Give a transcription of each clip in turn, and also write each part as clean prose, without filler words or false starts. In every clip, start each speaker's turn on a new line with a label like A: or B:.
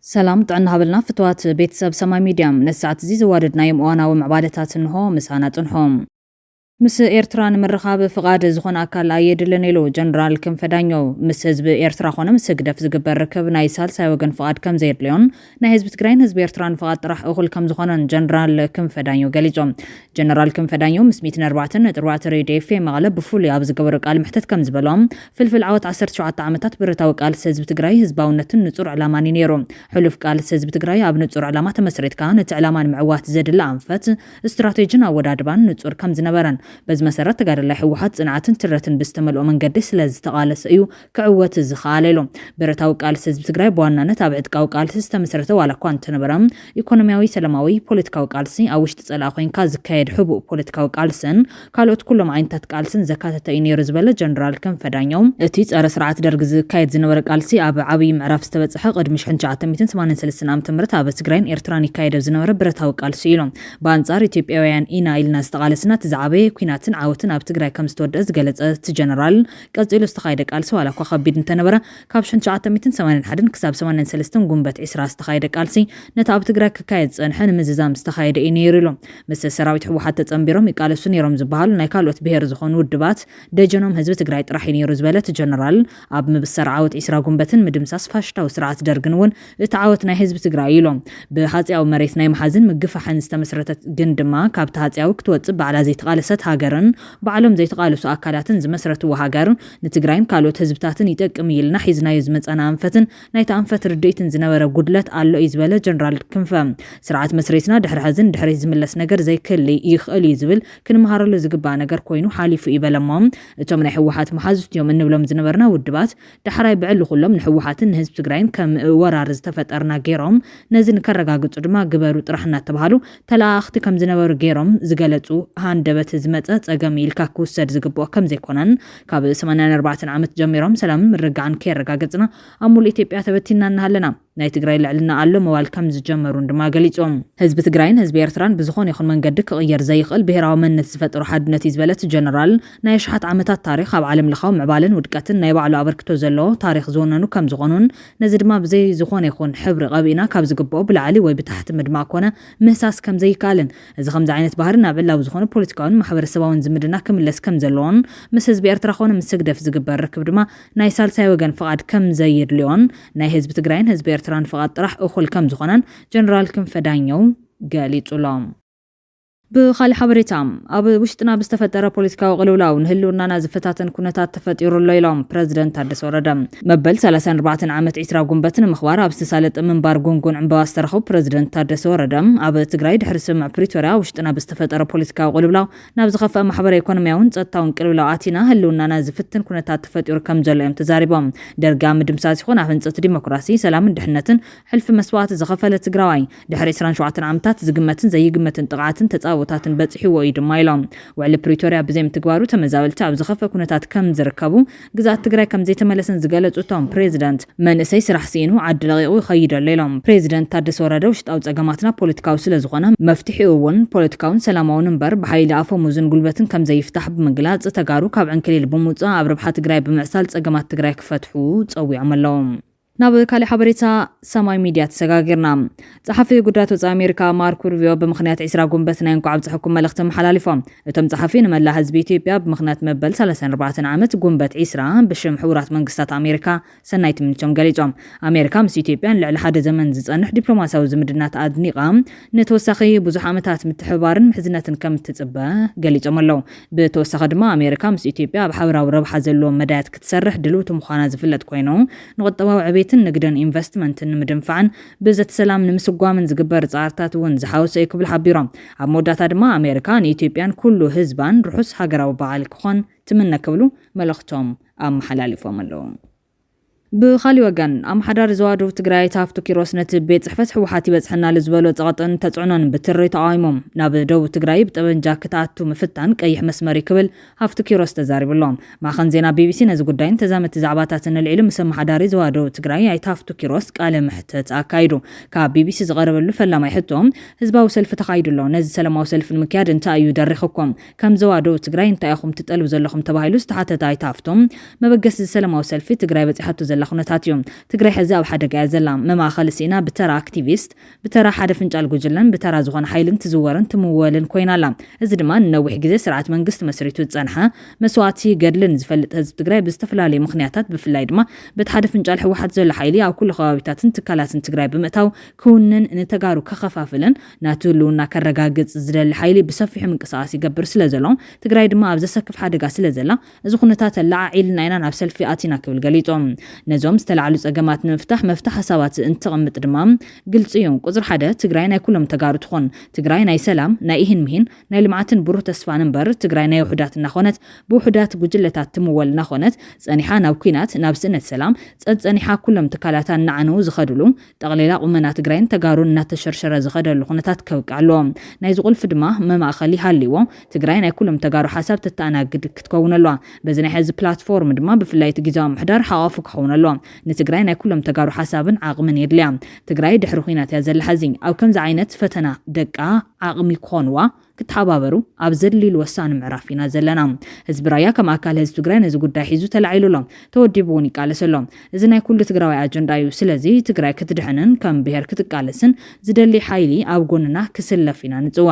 A: سلام طعنا هبلنا فتوات بيتساب سما ميديام نسعت زي زوادد نايم وانا ومعبادتات انهم مسانات انهم مس إيرتران مرخاب فقاد زخون أكل أيد لنيلو جنرال كم فدانيو مس حزب إيرترا خونا مس قدف زقبر ركب نايسال سايوغن فقاد كم زيد ليون نا حزب تقرين حزب إيرتران فقاد راح أخل كم زخونا جنرال كم فدانيو قاليجو جنرال كم فدانيو مس 204 ريدي في مغلب بفولي أبز قبرك قال محتت كم زبلوم فلفل عوت 10 عامتات برتاوك قال حزب تقري حزباونتن نصور علاماني نيرو حلف قال حزب تقري اب نصور علامات مسريت كانت علمان معوات زد لانفت استراتيجنا ودادبان نصور كم زنبرن بز مسرت تقال الله حوحات صنعاتن ترتن بستملؤ منقد سلاز تقالس ايو كعوت الزخاليلو برتاو قال حزب تقراي بوانانه تابعت قاو قال استمسرته ولا كونت نبرم ايكونومياوي سلاماوي بوليتيكاو قالسي اوش تصلا خوين كاز كايد حبو بوليتيكاو قالسن كالوت كلهم عينتات قالسن زكاته ينير زبل جنرال كم فدانيوم اتي صار سرعات درغ كايد زنبر قالسي اب عبي معرف استبصح قدم شحن 983 عام تمرت اب تقراين ايرتراني كايد زنبر برتاو قالسي يلون بانصار ايثيوبياوያን ኢና ኢልና ዝተቃለስና ተዛዕበየ ኩናትን ዓወትን ኣብ ትግራይ ከም ዝተወደአ ዝገለጸት ጀነራል ቀጽሉ ዝተኻይደ ቃልሲ ዋላ እኳ ከቢድ እንተነበረ ካብ 1981 ክሳብ 83 ጉንበት 20 ዝተኻይደ ቃልሲ ነታ ኣብ ትግራይ ክካየድ ጸንሐ ንምዝዛም ዝተኻይደ እዩ ነይሩ ኢሎም ምስ ሰራዊት ሕወሓት ተጸምቢሮም ይቃለሱ ነይሮም ዝበሃሉ ናይ ካልኦት ብሄር ዝኾኑ ውድባት ደጀኖም ህዝቢ ትግራይ ጥራሕ እዩ ነይሩ ዝበለት ጀነራል ኣብ ምብሰር ዓወት 20 ጉንበትን ምድምሳስ ፋሽታዊ ስርዓት ደርግን እውን እቲ ዓወት ናይ ህዝቢ ትግራይ ኢሎም ብሃጽያዊ መሬት ናይ መሓዝን ምግፋሕን ዝተመስረተት ግን ድማ ካብ ሃጽያዊ ክትወጽእ ባዕላ ዘይተቃለሰት ሃገርን بعلم زي تقالوا سأكلاتن زمسرة وهاجرن نتجرين كالو تهزبتاتن يتقم يلنا حيزنا يزمت أنا أنفتن نايت أنفتر ديتن زنورة قدلت على إزبالة جنرال كنفهم سرعة مسرتنا دحر حزن دحر يزملس نجر زي كل يخل يزبل كن مهار اللي زقبا نجر كوينو حالي في إبلا مام توم نحوحات محازت يوم إنه بلهم زنورنا والدبات دحر يبعلو خلهم نحوحات نهزب تجرين كم ورارز تفترنا جيرهم نزل نكرجع قط ما جبروا طرحنا تبهالو تلا أخت كم زنور جيرهم زقلتو هاندبت زمت أجميل كاكو سد زقبوا كم زي كونن كاب 84 عام جميرهم سلام مرجعن كير رجعتنا أمول إثيوبيا ثبتنا نهلنا ናይ ትግራይ ልዕልና ኣሎ መዋል ከም ዝጀመሩ ድማ ገሊጾም ህዝቢ ትግራይን ህዝቢ ኤርትራን ብዝኾነ ይኹን መንገዲ ክቕየር ዘይኽእል ብሄራዊ መንነት ዝፈጥሩ ሓድነት ይዝበለት ጀነራል ናይ ሸሓት ዓመታት ታሪኽ ኣብ ዓለም ለኻው ምዕባልን ውድቀትን ናይ ባዕሉ ኣበርክቶ ዘለዎ ታሪኽ ዝወነኑ ከም ዝኾኑን ነዚ ድማ ብዘይ ዝኾነ ይኹን ሕብሪ ቀቢና ካብ ዝግብኦ ብላዕሊ ወይ ብታሕቲ ምድማቕ ኮነ ምህሳስ ከም ዘይካልን እዚ ከምዚ ዓይነት ባህሪ ናብ ዕላው ዝኾነ ፖለቲካውን ማሕበረሰባውን ዝምድና ክምለስ ከም ዘለዎን ምስ ህዝቢ ኤርትራ ኮነ ምስ ስግደፍ ዝግበር ርክብ ድማ ናይ ሳልሳይ ወገን ፍቓድ ከም ዘይድልዮን ናይ ህዝቢ ትግራይን ህዝቢ تران فقط راح أخل كم زخنان جنرال كم فدانيو قالي طلام بخالي حبريتام أب وشتنا بستفتر بوليتيكا وغلولاو نهلونا نازفتاتن كونتات تفتيرو الليلام بريزيدنت هادس وردم مبل 34 عامت عسرا قنبتن مخوارا بستسالت من بار قنقون عم باسترخو بريزيدنت هادس وردم أب تقراي دحرس مع بريتوريا وشتنا بستفتر بوليتيكا وغلولاو نابز خفا محبر ايكونومياون تاون قلولاواتنا هلونا نازفتن كونتات تفتيرو كم زلهم تزاربهم درقام دمساسي خون عفنصت ديمقراسي سلام دحنتن حلف مسوات زخفله تقراي دحر 27 عامتات زقمتن زي قمتن طقعتن وتاتن بصحي ويد مايلام وعلى بريتوريا بزي متغوارو تمزاولتا اب زخفه كونتات كم زركبو غزات تግራይ كم زي تملسن زغلصوتهم بريزيدنت منسي سرح سينو عدلقيو يخيد الليلام بريزيدنت تادس ورده وشطاو صغماتنا بوليتيكاو ስለዝኾነ መፍትሒው እውን ፖለቲካውን ሰላማውን እንበር በኃይል አፈሙዝን ጉልበትን ከም ዘይፍታሕ በመግላጽ ተጋሩ ካብ ዕንክሊል በሙጻ ኣብ ረብሓ ትግራይ በመዕሳል ጸገማት ትግራይ ክፈትሑ ጸዊዖም ኣለዎም ናብ ካሊ ሓበሬታ ሰማይ ሚድያ ተሰጋግርና ጸሓፊ ጉዳት ወጻኢ ኣሜሪካ ማርኮ ሩቢዮ ብምኽንያት 20 ጉንበት ናይ እንቋዕ ዝሕኩም መልእኽቲ መሓላሊፎም እቶም ጸሓፊ ንመላ ህዝቢ ኢትዮጵያ ብምኽንያት መበል 34 ዓመት ጉንበት 20 ብሽም ሕቡራት መንግስታት ኣሜሪካ ሰናይ ትምንጮም ገሊጾም ኣሜሪካ ምስ ኢትዮጵያን ልዕሊ ሓደ ዘመን ዝጸንሕ ዲፕሎማሲያዊ ዝምድናት ኣድኒቓ ነተወሳኺ ብዙሕ ዓመታት ምትሕብባርን ምሕዝነትን ከም ትጽበ ገሊጾም ኣለዉ ብተወሳኺ ድማ ኣሜሪካ ምስ ኢትዮጵያ ኣብ ሓበራዊ ረብሓ ዘለዎ መዳያት ክትሰርሕ ድልውቲ ምዃና ዝፍለጥ ኮይኑ ንቁጠባዊ ዕቤት نقدر إنفستمنت مدنفعن بزت سلام نمسقوامن زقبر زارتات ون زحاوس يكبل حبيرام عمودات ما أمريكان إثيوبيان كله هزبان رحوس حجرا وبعالك خون تمنى كبلو ملختهم أم حلال فملهم بخالي وجن أم حدار زوادو تجراي تافتو كيروس نتبيت حفظ حوحاتي بزحنا لزبالو تغطن تتعنون بتري تعايمهم نابدو تجراي بتبن جاكتاتو مفتان كيح مسمري كبل هافتو كيروس تزارب اللهم مع خنزينا بي بي سي نزقو داين تزامت تزعباتاتن العلم مسمى حداري زوادو تجراي اي تافتو كيروس قال محتت اكايدو كا بي بي سي زغرب اللو فلا ما يحطهم هزباو سلف تقايدو اللو نز سلماو سلف المكياد انتا ايو درخكم كم زوادو تجراي انتا اخم تتقلو زلخم تباهيلو استحاتت اي تافتهم ما بقس سلماو سلفي تجراي بتحطو ዘላ ኩነታት እዮም ትግራይ ሕዚ ኣብ ሓደጋ ዘላ መማኸል ሲና ብተራ አክቲቪስት ብተራ ሓደ ፍንጫል ጉጅለን ብተራ ዝኾነ ሓይልን ትዝወርን ትምወልን ኮይናላ እዚ ድማ ነዊሕ ግዜ ስርዓት መንግስቲ መስሪቱ ዝጸንሐ መስዋዕቲ ገድልን ዝፈልጥ ህዝብ ትግራይ ብዝተፈላለዩ ምኽንያታት ብፍላይ ድማ በቲ ሓደ ፍንጫል ሕወሓት ዘሎ ሓይሊ ኣብ ኩሉ ከባቢታትን ትካላትን ትግራይ ብምእታው ክውንን ንተጋሩ ከኸፋፍልን ናቱ ህልውና ከረጋግጽ ዝደሊ ሓይሊ ብሰፊሑ ምንቅስቓስ ይገብር ስለዘሎ ትግራይ ድማ ኣብ ዘሰክፍ ሓደጋ ስለዘላ እዚ ኩነታት ላዓዒልና ኢና ናብ ሰልፊ ኣቲና ክብል ገሊጾም ነዞም ዝተላዕሉ ጸገማት ንምፍታሕ መፍትሕ ሓሳባት እንትቕምጥ ድማ ግልጽ እዮም ቁጽር ሓደ ትግራይ ናይ ኩሎም ተጋሩ ትኾን ትግራይ ናይ ሰላም ናይ ይህን ምሂን ናይ ልምዓትን ብሩህ ተስፋን እምበር ትግራይ ናይ ውሕዳት እናኾነት ብውሕዳት ጉጅለታት ትምወል እናኾነት ጸኒሓ ናብ ኩናት ናብ ስእነት ሰላም ጸኒሓ ኩሎም ትካላታ እናዓነው ዝኸድሉ ጠቕሊላ ቁመና ትግራይን ተጋሩን እናተሸርሸረ ዝኸደሉ ኩነታት ከብቃሎ ናይ ዝቁልፍ ድማ መማእኸሊ ሃልይዎ ትግራይ ናይ ኩሎም ተጋሩ ሓሳብ ተተኣናግድ ክትከውነሏ በዚ ናይ ሕዚ ፕላትፎርም ድማ ብፍላይ ጊዜያዊ ምሕዳር ሓዋፉ ክኸውነሏ ንትግራይ ናይ ኩሎም ተጋሩ ሓሳብን ዓቕምን የድልያ ትግራይ ድሕሪ ኩናት እያ ዘላ ሕዚ ኣብ ከምዚ ዓይነት ፈተና ደቃ ዓቕሚ ክኾንዋ ክትሓባበሩ ኣብ ዘድሊሉ ወሳኒ ምዕራፍ ኢና ዘለና ህዝቢ ራያ ከም ኣካል ህዝቢ ትግራይ ነዚ ጉዳይ ሒዙ ተላዒሉሎም ተወዲቡ እውን ይቃለሰሎም እዚ ናይ ኩሉ ትግራዊ ኣጀንዳ እዩ ስለዚ ትግራይ ክትድሕንን ከም ብሄር ክትቃለስን ዝደሊ ሓይሊ ኣብ ጎንና ክስለፍ ኢና ንፅዋ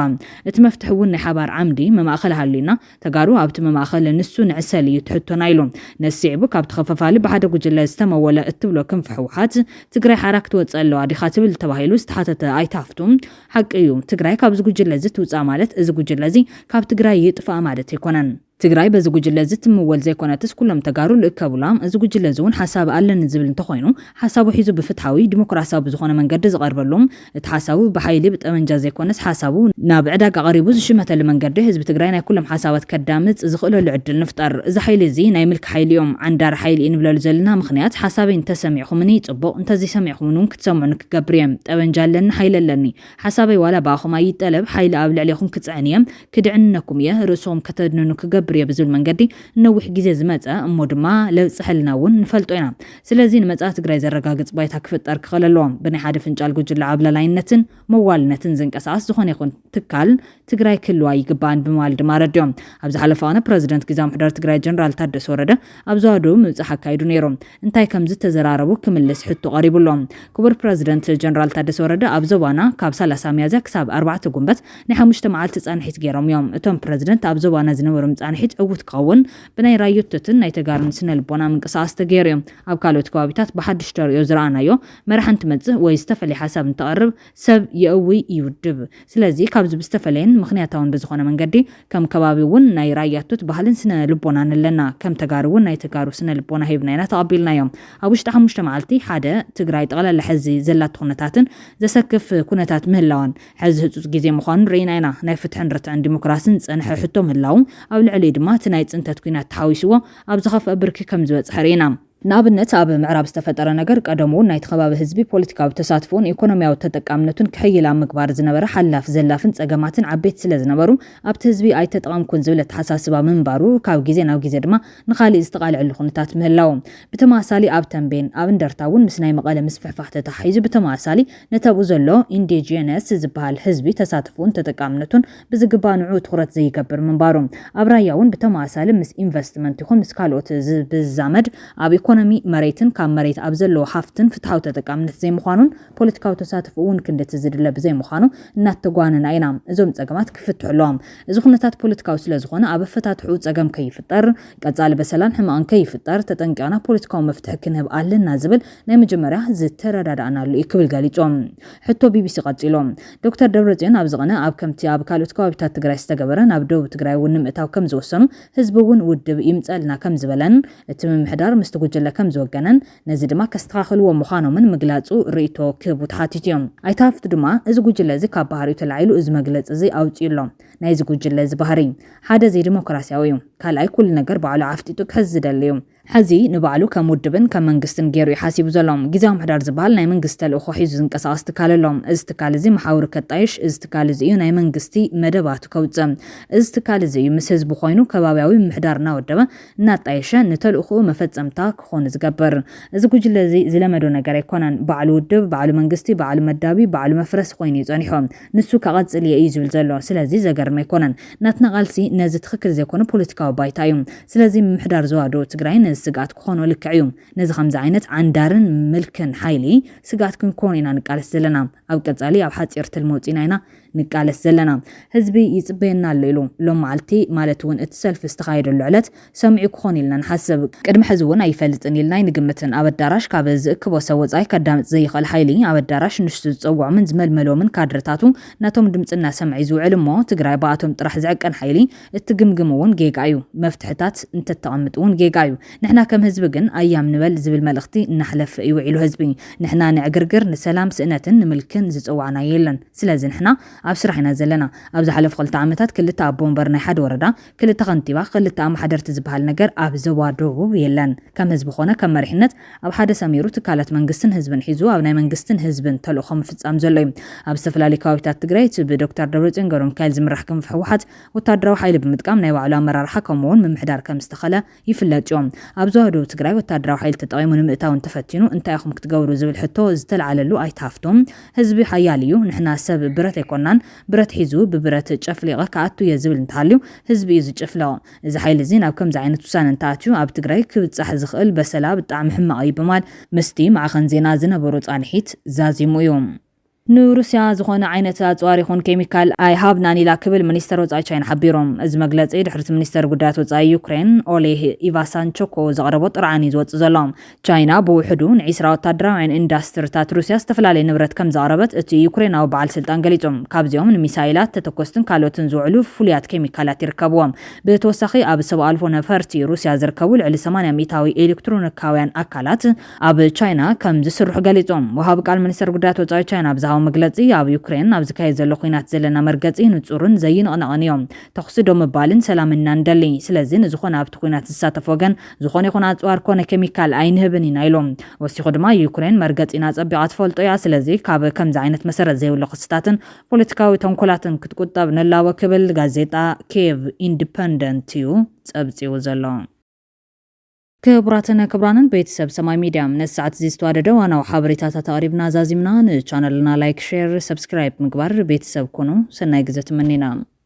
A: እቲ መፍትሕ እውን ናይ ሓባር ዓምዲ መማእኸል ሃልዩና ተጋሩ ኣብቲ መማእኸል ንሱ ንዕሰል እዩ ትሕቶና ኢሉ ነሲዕቡ ካብ ተኸፋፋሊ ብሓደ ጉጅለ ዝተመወለ እትብሎ ክንፍ ሕወሓት ትግራይ ሓራ ክትወፅእ ኣለዋ ዲኻ ትብል ተባሂሉ ዝተሓተተ ኣይታፍቱም ሓቂ እዩ ትግራይ ካብ ዝጉጅለ ዝትውፃእ ማለት እዚ ጉጅለ እዚ ካብ ትግራይ ይጥፋእ ማለት ይኮነን ትግራይ በዚ ጉጅለ ዝትምወል ዘይኮነትስ ኩሎም ተጋሩ ልእከቡላ እዚ ጉጅለ እውን ሓሳብ ኣለን ዝብል እንተኾይኑ ሓሳቡ ሒዙ ብፍትሓዊ ዲሞክራሲያዊ ብዝኾነ መንገዲ ዝቐርበሎም እቲ ሓሳቡ ብሓይሊ ብጠመንጃ ዘይኮነስ ሓሳቡ ናብ ዕዳጋ ቀሪቡ ዝሽመተሉ መንገዲ ህዝቢ ትግራይ ናይ ኩሎም ሓሳባት ከዳምፅ ዝኽእለሉ ዕድል ንፍጠር እዚ ሓይሊ እዚ ናይ ምልክ ሓይሊ እዮም ዓንዳር ሓይሊ እንብለሉ ዘለና ምኽንያት ሓሳበይ እንተሰሚዕኹምኒ ጽቡቕ እንተዘይሰሚዕኹምን እውን ክትሰምዑ ክገብር እዮም ጠመንጃ ኣለኒ ሓይሊ ኣለኒ ሓሳበይ ዋላ ባኹም ኣይጠለብ ሓይሊ ኣብ ልዕሊኹም ክጽዕን እየ ክድዕንነኩም እየ ርእሶም ከተድንኑ ክገብር ብዝብል መንገዲ ነዊሕ ግዜ ዝመፀ እሞ ድማ ለብፅሐልና እውን ንፈልጦ ኢና ስለዚ ንመጻ ትግራይ ዘረጋግጽ ባይታ ክፍጠር ክኸለሎም ብናይ ሓደ ፍንጫል ጉጅለ ዓብላላይነትን መዋልነትን ዝንቀሳቐስ ዝኾነ ይኹን ትካል ትግራይ ክልዋ ይግባን ብምባል ድማ ረድዮም ኣብ ዝሓለፈ ፕረዚደንት ጊዜያዊ ምሕዳር ትግራይ ጀነራል ታደሰ ወረደ ኣብ ዘዋደው ምብጻሕ ኣካይዱ ነይሮም እንታይ ከም ዝተዘራረቡ ክምልስ ሕቶ ቀሪቡሎም ክቡር ፕረዚደንት ጀነራል ታደሰ ወረደ ኣብ ዘባና ካብ 30 ሚያዝያ ክሳብ 4 ጉንበት ናይ 5 መዓልቲ ጻንሒት ገይሮም እዮም እቶም ፕረዚደንት ኣብ ዘባና ዝነበሩ ጻንሒት ዕውት ክኸውን ብናይ ራዮቶትን ናይ ተጋርን ስነ ልቦና ምንቅስቓስ ተገይሩ እዮም ኣብ ካልኦት ከባቢታት ብሓድሽ ተሪኦ ዝረኣናዮ መራሕን ትመጽእ ወይ ዝተፈለየ ሓሳብ እንተቐርብ ሰብ የእዊ ይውድብ ስለዚ ካብዚ ብዝተፈለየን ምኽንያታውን ብዝኾነ መንገዲ ከም ከባቢ እውን ናይ ራያቶት ባህልን ስነ ልቦና ኣለና ከም ተጋሩ እውን ናይ ተጋሩ ስነ ልቦና ሂብና ኢና ተቐቢልናዮም ኣብ ውሽጢ 5 መዓልቲ ሓደ ትግራይ ጠቕላላ ሕዚ ዘላት ኩነታትን ዘሰክፍ ኩነታት ምህላዋን ሕዚ ህፁፅ ግዜ ምዃኑ ርኢና ኢና ናይ ፍትሕን ርትዕን ዲሞክራሲን ጸንሐ ሕቶ ምህላው ኣብ ልዕሊ ድማ እቲ ናይ ጽንተት ኩናት ተሓዊስዎ ኣብ ዝኸፍአ ብርኪ ከም ዝበጽሕ ርኢና ንኣብነት ኣብ ምዕራብ ዝተፈጠረ ነገር ቀደሙ ናይ ተኸባቢ ህዝቢ ፖለቲካዊ ተሳትፎን ኢኮኖሚያዊ ተጠቃምነቱን ክሕይላ ምግባር ዝነበረ ሓላፍ ዘላፍን ጸገማትን ዓበይት ስለ ዝነበሩ ኣብቲ ህዝቢ ኣይተጠቐምኩን ዝብል ተሓሳስባ ምንባሩ ካብ ግዜ ናብ ግዜ ድማ ንኻሊእ ዝተቓልዐሉ ኩነታት ምህላው ብተመሳሳሊ ኣብ ተንቤን ኣብ እንደርታ እውን ምስ ናይ መቐለ ምስፍሕፋሕ ተተሓሒዙ ብተመሳሳሊ ነተብኡ ዘሎ ኢንዲጂነስ ዝበሃል ህዝቢ ተሳትፎን ተጠቃምነቱን ብዝግባእ ንዑ ትኹረት ዘይገብር ምንባሩ ኣብ ራያ እውን ብተመሳሳሊ ምስ ኢንቨስትመንት ይኹን ምስ ካልኦት ብዛመድ ኣብ ኢኮኖሚ መሬትን ካብ መሬት ኣብ ዘለዎ ሃፍትን ፍትሓዊ ተጠቃምነት ዘይምዃኑን ፖለቲካዊ ተሳትፎ እውን ክንደት ዝድለ ብዘይምዃኑ እናተጓነና ኢና እዞም ጸገማት ክፍትሑሎም እዚ ኩነታት ፖለቲካዊ ስለ ዝኾነ ኣብ ኣፈታትሑ ጸገም ከይፍጠር ቀጻሊ በሰላም ሕማቕን ከይፍጠር ተጠንቂቕና ፖለቲካዊ መፍትሒ ክንህብ ኣለና ዝብል ናይ መጀመርያ ዝተረዳዳእናሉ ክብል ገሊጾም ሕቶ ቢቢሲ ቀጺሎም ዶክተር ደብረጽዮን ኣብ ዝቕነ ኣብ ከምቲ ኣብ ካልኦት ከባቢታት ትግራይ ዝተገበረ ናብ ደቡብ ትግራይ እውን ንምእታው ከም ዝወሰኑ ህዝቢ እውን ውድብ ይምጸልና ከም ዝበለን እቲ ምምሕዳር ምስቲ ጉጅለ ከም ዝወገነን ነዚ ድማ ከስተኻኽልዎ ምዃኖምን ምግላጹ ርእይቶ ክህቡ ተሓቲቱ እዮም ኣይታፍቱ ድማ እዚ ጉጅለ እዚ ካብ ባህሪኡ ተላዒሉ እዚ መግለፂ እዚ ኣውፂኡሎም ናይ እዚ ጉጅለ እዚ ባህሪ ሓደ ዘይዲሞክራሲያዊ እዩ ካልኣይ ኩሉ ነገር ባዕሉ ዓፍጢጡ ክሕዝ ዝደሊ እዩ ሕዚ ንባዕሉ ከም ውድብን ከም መንግስትን ገይሩ ይሓሲቡ ዘሎም ጊዜያዊ ምሕዳር ዝበሃል ናይ መንግስቲ ተልእኾ ሒዙ ዝንቀሳቐስ ትካል ኣሎም እዚ ትካል እዚ መሓውሪ ከጣይሽ እዚ ትካል እዚ እዩ ናይ መንግስቲ መደባቱ ከውፅእ እዚ ትካል እዚ እዩ ምስ ህዝቢ ኮይኑ ከባቢያዊ ምሕዳር እናወደበ እናጣየሸ ንተልእኾ መፈጸምታ ክኾን ዝገብር እዚ ጉጅለ እዚ ዝለመዶ ነገር ኣይኮነን ባዕሉ ውድብ ባዕሉ መንግስቲ ባዕሉ መዳቢ ባዕሉ መፍረስ ኮይኑ ይጸኒሖም ንሱ ከቐጽል እዩ ዝብል ዘሎ ስለዚ ዘገርም ኣይኮነን ናትና ቃልሲ ነዚ ትክክል ዘይኮነ ፖለቲካዊ ባይታ እዩ ስለዚ ምሕዳር ዘዋዶ ትግራይ ስጋት ክኾኑ ልክዕዮም ነዚ ከምዚ ዓይነት ዓንዳርን ምልክን ሓይሊ ስጋት ክንኮን ኢና ንቃለስ ዘለና ኣብ ቀጻሊ ኣብ ሓጺር ትልመውፂና ኢና ንቃለስ ዘለና ህዝቢ ይጽበየና ኣሎ ኢሉ ሎም ማዓልቲ ማለት እውን እቲ ሰልፊ ዝተኻየደሉ ዕለት ሰምዒ ክኾን ኢልና ንሓስብ ቅድሚ ሕዚ እውን ኣይፈልጥን ኢልና ንግምትን ኣብ ኣዳራሽ ካብ ዝእክቦ ሰብ ወጻኢ ከዳምጽ ዘይኽእል ሓይሊ ኣብ ኣዳራሽ ንሽቱ ዝጸውዖምን ዝመልመሎምን ካድርታቱ ናቶም ድምጽና ሰምዒ ዝውዕል እሞ ትግራይ በኣቶም ጥራሕ ዝዕቀን ሓይሊ እትግምግም እውን ጌጋ እዩ መፍትሕታት እንተተቐምጥ እውን ጌጋ እዩ ንሕና ከም ህዝቢ ግን ኣያም ንበል ዝብል መልእኽቲ እናሕለፍ ይውዒሉ ህዝቢ ንሕና ንዕግርግር ንሰላም ስእነትን ንምልክን ዝጽዋዕና የለን ስለዚ ንሕና ኣብ ስራሕና ዘለና ኣብ ዝሓለፉ 2 ዓመታት ክልተ ኣቦ ወንበር ናይ ሓደ ወረዳ ክልተ ከንቲባ ክልተ ኣማሕደርቲ ዝበሃል ነገር ኣብ ዞባ ደቡብ የለን ከም ህዝቢ ኾነ ከም መሪሕነት ኣብ ሓደ ሰሚሩ ትካላት መንግስትን ህዝብን ሒዙ ኣብ ናይ መንግስትን ህዝብን ተልእኾ ምፍጻም ዘሎ እዩ ኣብ ዝተፈላለዩ ከባቢታት ትግራይ ብዶክተር ደብረጽዮን ገብረሚካኤል ዝምራሕ ክንፍ ሕወሓት ወታደራዊ ሓይሊ ብምጥቃም ናይ ባዕሉ ኣመራርሓ ከምኡውን ምምሕዳር ከም ዝተኸለ ይፍለጥ እዮም ኣብ ዞባ ደቡብ ትግራይ ወታደራዊ ሓይሊ ተጠቒሙ ንምእታውን ተፈቲኑ እንታይ ኢኹም ክትገብሩ ዝብል ሕቶ ዝተለዓለሉ ኣይታፍቶም ህዝቢ ሓያል እዩ ንሕና ሰብ ብረት ኣይኮናን ብረት ሒዙ ብብረት ጨፍሊቀ ከኣቱ የዝብል እንተሃልዩ ህዝቢ እዩ ዝጭፍለቕ እዚ ሓይሊ እዚ ናብ ከምዚ ዓይነት ውሳነ እንተኣትዩ ኣብ ትግራይ ክብጻሕ ዝኽእል በሰላ ብጣዕሚ ሕማቕ እዩ በማል ምስቲ ማዕኸን ዜና ዝነበሩ ጻንሒት ዛዚሙ እዮም ንሩስያ ዝኾነ ዓይነት ኣጽዋር ይኹን ኬሚካል ኣይሃብናን ኢላ ክብል ሚኒስተር ወጻኢ ቻይና ሓቢሮም እዚ መግለጺ ድሕሪ ሚኒስተር ጉዳያት ወጻኢ ዩክሬን ኦሌህ ኢቫሳንቾኮ ዘቕረቦ ጥርዓኒ ዝወጽእ ዘሎ ቻይና ብውሕዱ ን20 ወታደራውያን ኢንዳስትሪታት ሩስያ ዝተፈላለዩ ንብረት ከም ዘቕረበት እቲ ዩክሬናዊ በዓል ስልጣን ገሊጾም ካብዚኦም ንሚሳይላት ተተኮስትን ካልኦትን ዝውዕሉ ፍሉያት ኬሚካላት ይርከብዎም ብተወሳኺ ኣብ ሰብ ኣልፎ ነፈርቲ ሩስያ ዝርከቡ ልዕሊ 80 ሚእታዊ ኤሌክትሮኒካውያን ኣካላት ኣብ ቻይና ከም ዝስርሑ ገሊጾም ወሃቢ ቃል ሚኒስተር ጉዳያት ወጻኢ ቻይና ብዛዕባ መግለጺ ኣብ ዩክሬን ኣብ ዝካየድ ዘሎ ኩናት ዘለና መርገጺ ንጹርን ዘይንቕነቕን እዮም ተኽሲ ዶ ምባልን ሰላምና እንደሊ ስለዚ ንዝኾነ ኣብቲ ኩናት ዝሳተፍ ወገን ዝኾነ ይኹን ኣጽዋር ኮነ ኬሚካል ኣይንህብን ኢና ኢሎም ወሲኹ ድማ ዩክሬን መርገጺና ጸቢቓ ትፈልጦ እያ ስለዚ ካብ ከምዚ ዓይነት መሰረት ዘይብሉ ክስታትን ፖለቲካዊ ተንኮላትን ክትቁጠብ ነላወ ክብል ጋዜጣ ኬቭ ኢንዲፐንደንት እዩ ጸብጺቡ ዘሎ ክቡራትና ክቡራንን ቤተሰብ ሰማይ ሚዲያ ነዚ ሰዓት እዚ ዝተዋደደ ዋናው ሓበሬታታት ኣቕሪብና ዛዚምና ንቻነልና ላይክ ሼር ሰብስክራይብ ምግባር ቤተሰብ ኮኑ ሰናይ ግዜ ትምኒና